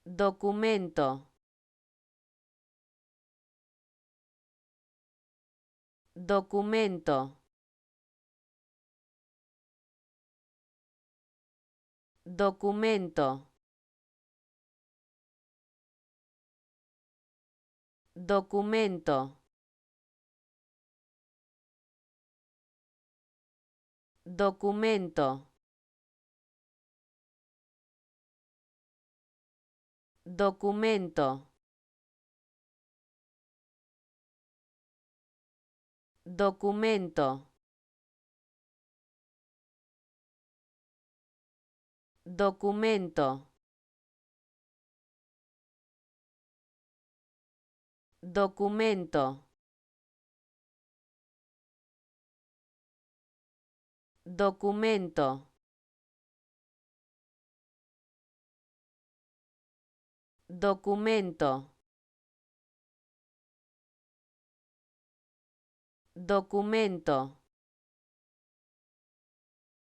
documento, documento, documento, documento, documento, documento, documento, documento, documento, documento, documento, documento.